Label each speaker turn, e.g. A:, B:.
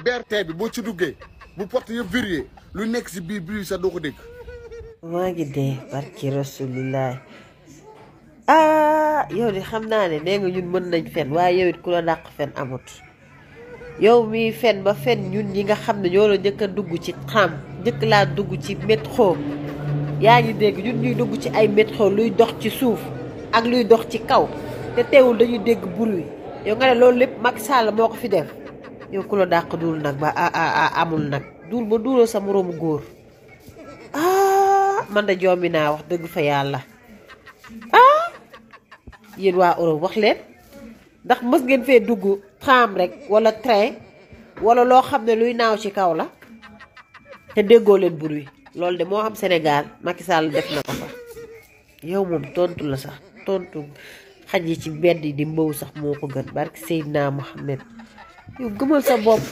A: BRT bi boo ci duggee bu porte yëpp verrouillé lu nekk si biir bruit sax doo ko dégg.
B: maa ngi dee barki rasulillahi yow di xam naa ne nee nga ñun mën nañ fen waaye yow it ku la dàq fen amut yow mii fen ba fen ñun ñi nga xam ne ñoo la njëkk a dugg ci tram njëkk laa dugg ci métro yaa ngi dégg ñun ñuy dugg ci ay métro luy dox ci suuf ak luy dox ci kaw te teewul dañuy dégg bruit yow nga ne loolu lépp Macky Sall moo ko fi def yow ku la dàq duul nag ba amul nag duul ba duuloo sa moroomu góor man da jombi naa wax dëgg fa yàlla yéen waa Europe wax leen ndax mës ngeen fee dugg tram rek wala train wala loo xam ne luy naaw ci kaw la te déggoo leen bruit loolu de moo am Sénégal Macky Sall def na ko fa yow moom tontu la sax tontu xaj yi ci mbedd di mbaw sax moo ko gën barki Seydina Mohamed yow gëmal sa bopp